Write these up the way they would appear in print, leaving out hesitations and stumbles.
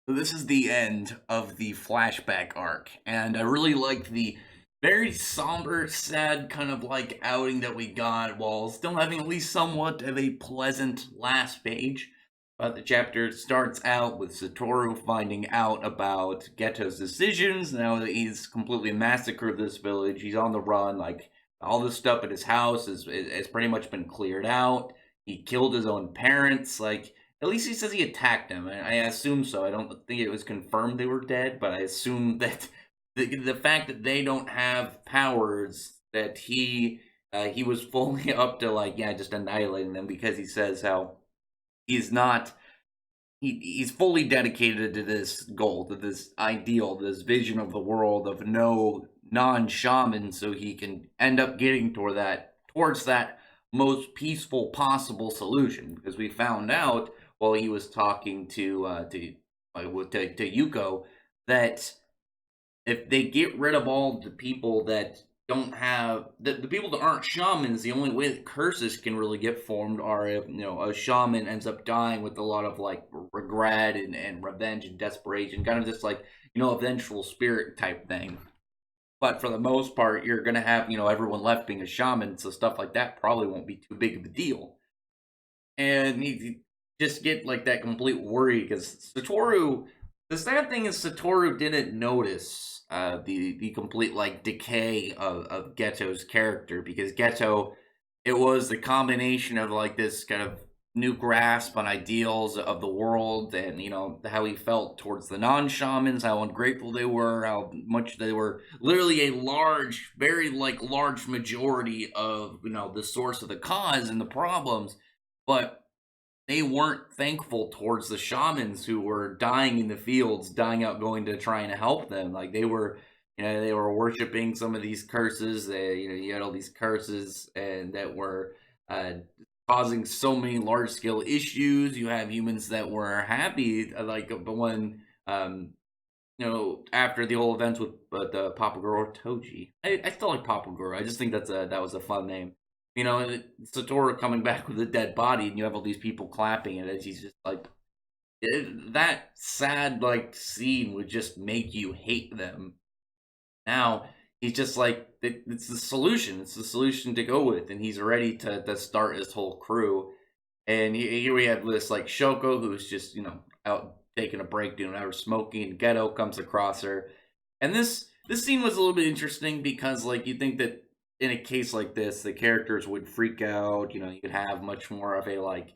So this is the end of the flashback arc, and I really liked the very somber, sad kind of like outing that we got, while still having at least somewhat of a pleasant last page. But the chapter starts out with Satoru finding out about Geto's decisions. Now that he's completely massacred this village, he's on the run. Like all this stuff at his house has pretty much been cleared out. He killed his own parents. Like at least he says he attacked them. I assume so. I don't think it was confirmed they were dead, but I assume that the fact that they don't have powers, that he was fully up to like, yeah, just annihilating them, because he says how he's not he's fully dedicated to this goal, to this ideal, this vision of the world of no non-shaman, so he can end up getting towards that most peaceful possible solution. Because we found out while he was talking to Yuko that if they get rid of all the people that don't have the people that aren't shamans, the only way that curses can really get formed are if a shaman ends up dying with a lot of like regret and revenge and desperation, kind of this like a vengeful spirit type thing. But for the most part, you're gonna have everyone left being a shaman, so stuff like that probably won't be too big of a deal. And you just get like that complete worry because Satoru. The sad thing is Satoru didn't notice the complete like decay of Geto's character, because Geto, it was the combination of like this kind of new grasp on ideals of the world, and how he felt towards the non-shamans, how ungrateful they were, how much they were literally a large, very like large majority of the source of the cause and the problems, but they weren't thankful towards the shamans who were dying in the fields, dying out, going to try and help them. Like they were worshiping some of these curses. You had all these curses, and that were causing so many large scale issues. You have humans that were happy, like, but when after the whole events with the Papaguro Toji, I still like Papaguro. I just think that was a fun name. Satoru coming back with a dead body, and you have all these people clapping, and he's just like, that sad like scene would just make you hate them. Now he's just like, it's the solution. It's the solution to go with, and he's ready to start his whole crew. And here we have this like Shoko, who's just out taking a break, doing whatever, smoking. And Geto comes across her, and this scene was a little bit interesting because like you think that in a case like this, the characters would freak out. You could have much more of a like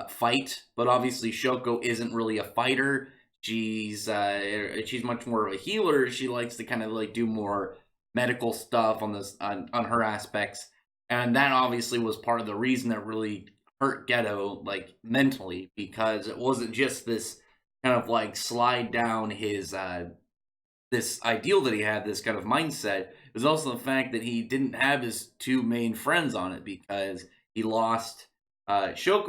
fight, but obviously Shoko isn't really a fighter. She's much more of a healer. She likes to kind of like do more medical stuff on her aspects, and that obviously was part of the reason that really hurt Geto like mentally, because it wasn't just this kind of like slide down his this ideal that he had, this kind of mindset. It was also the fact that he didn't have his two main friends on it, because he lost Shoko,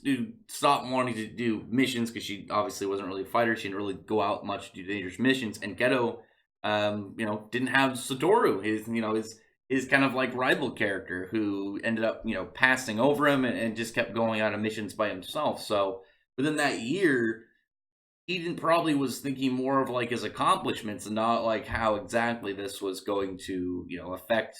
who stopped wanting to do missions because she obviously wasn't really a fighter. She didn't really go out much to do dangerous missions. And Geto, didn't have Satoru, his kind of like rival character, who ended up passing over him and just kept going out on missions by himself. So within that year, he probably was thinking more of like his accomplishments and not like how exactly this was going to affect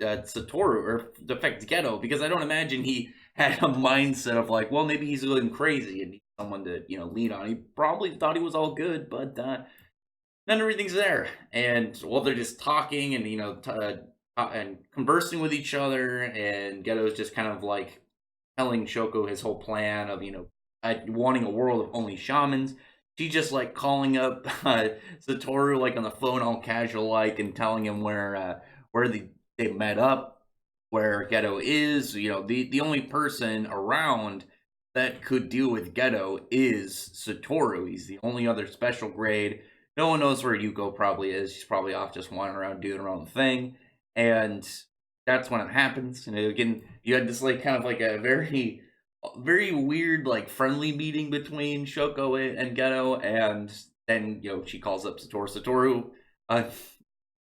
Satoru or affect Geto, because I don't imagine he had a mindset of like, well, maybe he's going crazy and needs someone to lean on. He probably thought he was all good, but not everything's there. And while they're just talking and and conversing with each other, and Geto's just kind of like telling Shoko his whole plan of wanting a world of only shamans. She's just like calling up Satoru like on the phone, all casual like, and telling him where they met up, where Geto is. The only person around that could deal with Geto is Satoru. He's the only other special grade. No one knows where Yuko probably is. She's probably off just wandering around doing her own thing. And that's when it happens. Again, you had this like kind of like a very weird like friendly meeting between Shoko and Geto, and then she calls up Satoru. Satoru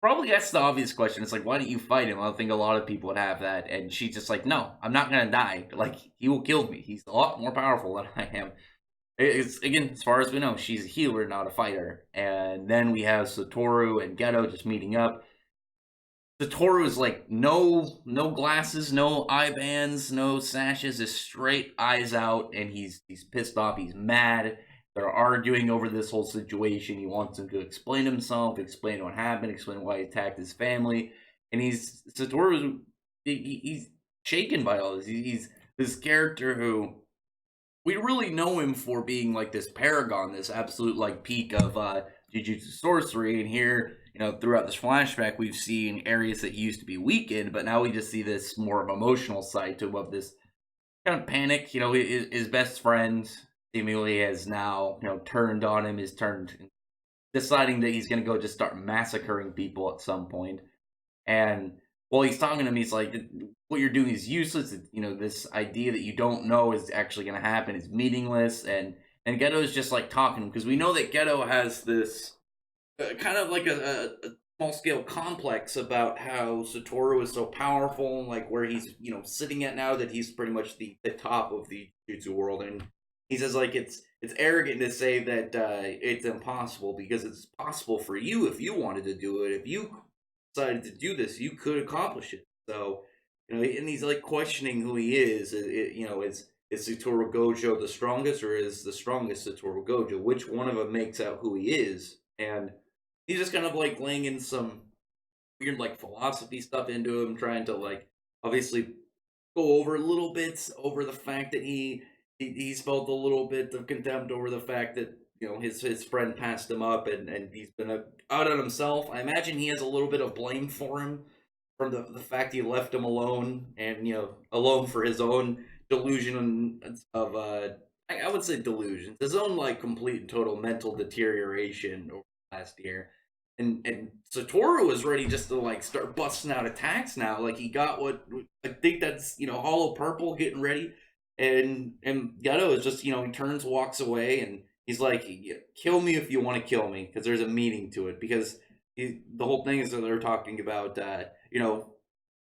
probably asks the obvious question. It's like, why don't you fight him? I think a lot of people would have that, and she's just like, no, I'm not gonna die. Like, he will kill me. He's a lot more powerful than I am. It's again, as far as we know, she's a healer, not a fighter. And then we have Satoru and Geto just meeting up. Satoru is like no glasses, no eye bands, no sashes, just straight eyes out, and he's pissed off. He's mad. They're arguing over this whole situation. He wants him to explain himself, explain what happened, explain why he attacked his family, and he's shaken by all this. He's this character who we really know him for being like this paragon, this absolute like peak of jujutsu sorcery. And here, throughout this flashback, we've seen areas that he used to be weakened, but now we just see this more of emotional side to him of this kind of panic. His best friend seemingly has now turned on him, is turned deciding that he's going to go just start massacring people at some point. And while he's talking to him, he's like, "What you're doing is useless. This idea that you don't know is actually going to happen is meaningless." And Geto is just like talking because we know that Geto has this kind of like a small scale complex about how Satoru is so powerful, like where he's sitting at now, that he's pretty much the top of the Jujutsu world. And he says like it's arrogant to say that it's impossible, because it's possible for you if you wanted to do it. If you decided to do this, you could accomplish it. So, and he's like questioning who he is. Is Satoru Gojo the strongest, or is the strongest Satoru Gojo? Which one of them makes out who he is? And he's just kind of like laying in some weird like philosophy stuff into him, trying to like obviously go over a little bit over the fact that he's felt a little bit of contempt over the fact that his friend passed him up, and he's been out on himself. I imagine he has a little bit of blame for him from the fact he left him alone, and alone for his own delusion of I would say delusions, his own like complete and total mental deterioration over the last year. And Satoru is ready just to like start busting out attacks now. Like he got what I think that's Hollow Purple getting ready, and Geto is just he turns, walks away, and he's like, "Kill me if you want to kill me," because there's a meaning to it. Because the whole thing is that they're talking about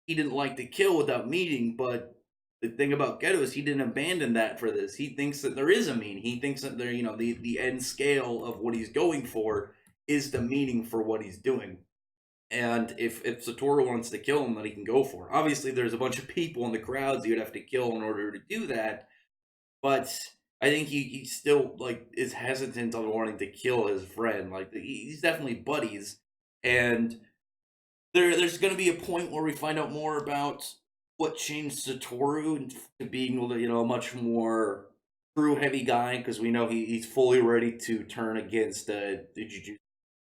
he didn't like to kill without meaning, but the thing about Geto is he didn't abandon that for this. He thinks that there is a meaning. He thinks that there the end scale of what he's going for is the meaning for what he's doing. And if Satoru wants to kill him, then he can go for it. Obviously, there's a bunch of people in the crowds you'd have to kill in order to do that. But I think he still like is hesitant on wanting to kill his friend. Like he's definitely buddies, and there's going to be a point where we find out more about what changed Satoru to being a much more true heavy guy, because we know he's fully ready to turn against the Jujutsu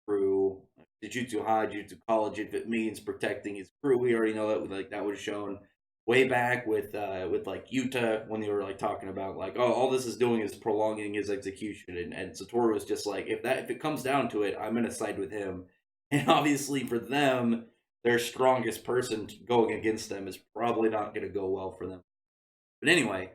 crew, Jujutsu High, Jujutsu College, if it means protecting his crew. We already know that like that was shown way back with like Yuta, when they were like talking about like, oh, all this is doing is prolonging his execution, and Satoru was just like, if it comes down to it, I'm gonna side with him. And obviously for them, their strongest person going against them is probably not gonna go well for them. But anyway,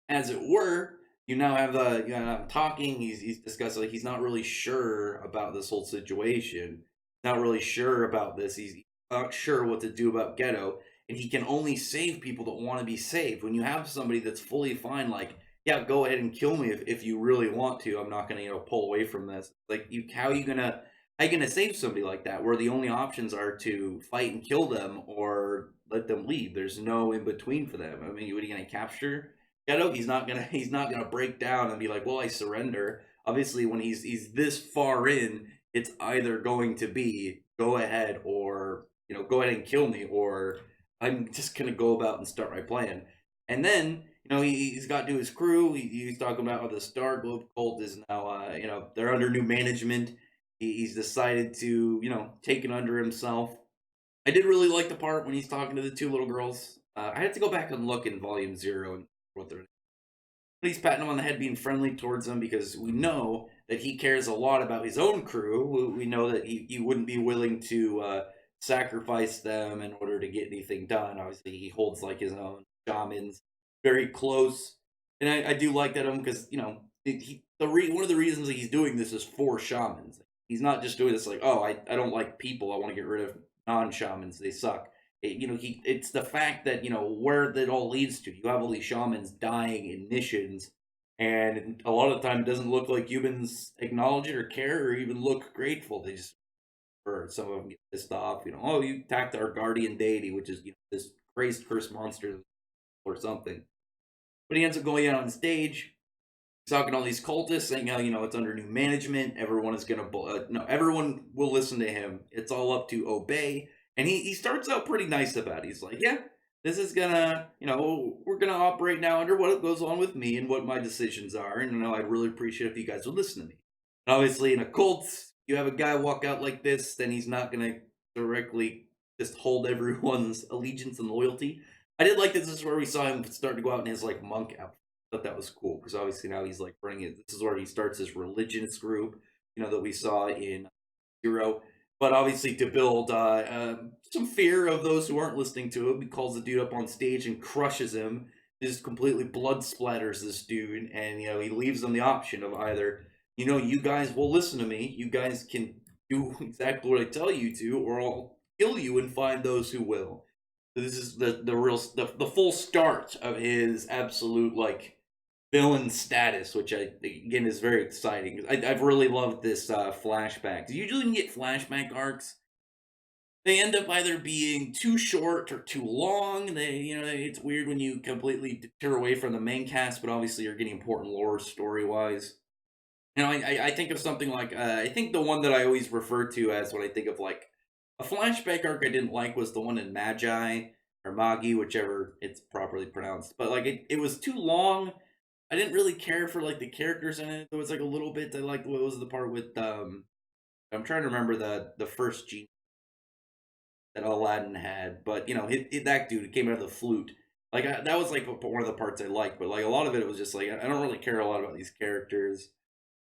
as it were, you now have talking. He's discussing like he's not really sure about this whole situation. Not really sure about this. He's not sure what to do about Geto, and he can only save people that want to be saved. When you have somebody that's fully fine, like, yeah, go ahead and kill me if you really want to. I'm not gonna pull away from this. Like how are you gonna save somebody like that, where the only options are to fight and kill them or let them leave? There's no in between for them. I mean, what are you gonna capture Geto? He's not gonna break down and be like, well, I surrender. Obviously, when he's this far in, it's either going to be go ahead, or go ahead and kill me, or I'm just gonna go about and start my plan. And then he's got to his crew. He's talking about how the Star Globe cult is now they're under new management. He's decided to take it under himself. I did really like the part when he's talking to the two little girls. I had to go back and look in Volume Zero and what they're. He's patting them on the head, being friendly towards them, because we know that he cares a lot about his own crew. We know that he wouldn't be willing to sacrifice them in order to get anything done. Obviously, he holds like his own shamans very close, and I do like that because one of the reasons that he's doing this is for shamans. He's not just doing this like, oh, I don't like people, I want to get rid of non-shamans, they suck. It's the fact that where that all leads to. You have all these shamans dying in missions, And a lot of the time, it doesn't look like humans acknowledge it or care or even look grateful. They just, or some of them get pissed off. Oh, you attacked our guardian deity, which is this crazed cursed monster or something. But he ends up going out on stage, talking to all these cultists, saying how it's under new management. Everyone is gonna no, everyone will listen to him. It's all up to obey. And he starts out pretty nice about it. He's like, yeah, this is gonna we're gonna operate now under what goes on with me and what my decisions are. And I'd really appreciate if you guys would listen to me. And obviously, in a cult, you have a guy walk out like this, then he's not gonna directly just hold everyone's allegiance and loyalty. I did like this is where we saw him start to go out in his like monk outfit. Thought that was cool because obviously now he's like running it. This is where he starts his religious group, that we saw in Zero. But obviously, to build some fear of those who aren't listening to him, he calls the dude up on stage and crushes him. Just completely blood splatters this dude, and he leaves them the option of either, you guys will listen to me, you guys can do exactly what I tell you to, or I'll kill you and find those who will. So this is the full start of his absolute like villain status, which again is very exciting. I've really loved this flashback. Usually, when you get flashback arcs, they end up either being too short or too long. It's weird when you completely deter away from the main cast, but obviously you're getting important lore story wise. I think of something like I think the one that I always refer to as when I think of like a flashback arc I didn't like was the one in Magi or Magi, whichever it's properly pronounced. But like it was too long. I didn't really care for like the characters in it. There was like a little bit. I liked what was the part with I'm trying to remember the first genie that Aladdin had, but that dude came out of the flute. Like that was like one of the parts I liked, but like a lot of it was just like I don't really care a lot about these characters.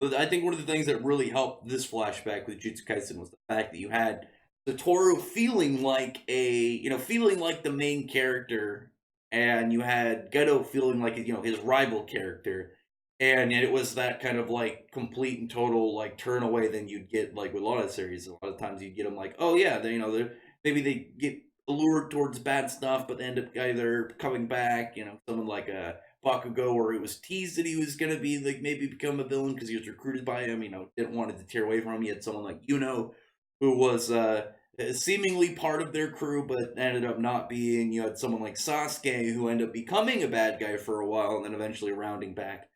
But I think one of the things that really helped this flashback with Jujutsu Kaisen was the fact that you had Satoru feeling like feeling like the main character, and you had Geto feeling like his rival character, and it was that kind of like complete and total like turn away than you'd get like with a lot of series. A lot of times you'd get them like, oh yeah, maybe they get allured towards bad stuff, but they end up either coming back. Someone like a Bakugo, where it was teased that he was gonna be like maybe become a villain because he was recruited by him. Didn't want to tear away from him. You had someone like who was seemingly part of their crew, but ended up not being. You had someone like Sasuke, who ended up becoming a bad guy for a while, and then eventually rounding back.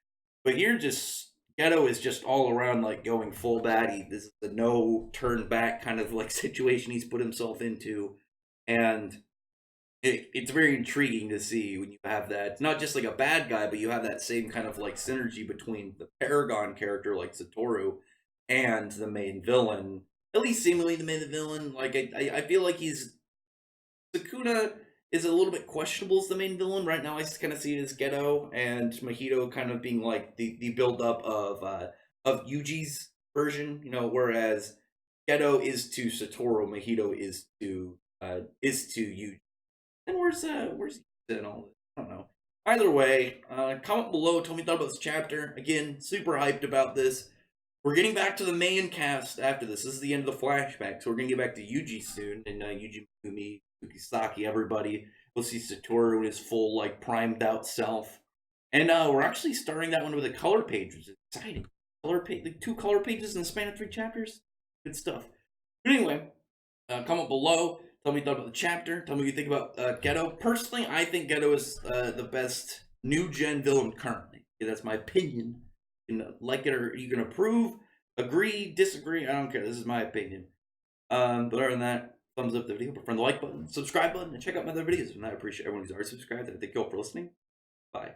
But here, just Geto is just all around like going full baddie. This is a no turn back kind of like situation he's put himself into, and it's very intriguing to see when you have that. It's not just like a bad guy, but you have that same kind of like synergy between the Paragon character like Satoru and the main villain. At least seemingly the main villain. Like I feel like Sukuna is a little bit questionable as the main villain right now. I just kind of see it as Geto and Mahito kind of being like the build up of Yuji's version. Whereas Geto is to Satoru, Mahito is to Yuji. And where's and all this? I don't know. Either way, comment below. Tell me what you thought about this chapter. Again, super hyped about this. We're getting back to the main cast after this. This is the end of the flashback, so we're gonna get back to Yuji soon, and Yuji, Megumi, Fukisaki, everybody. We'll see Satoru in his full, like, primed out self, and we're actually starting that one with a color page, which is exciting. Like 2 color pages in the span of 3 chapters. Good stuff. But anyway, comment below. Tell me what you thought about the chapter. Tell me what you think about Geto. Personally, I think Geto is the best new gen villain currently. Yeah, that's my opinion. You can like it or you can approve, agree, disagree. I don't care. This is my opinion. But other than that, thumbs up the video, friend the like button, subscribe button, and check out my other videos. And I appreciate everyone who's already subscribed. And thank you all for listening. Bye.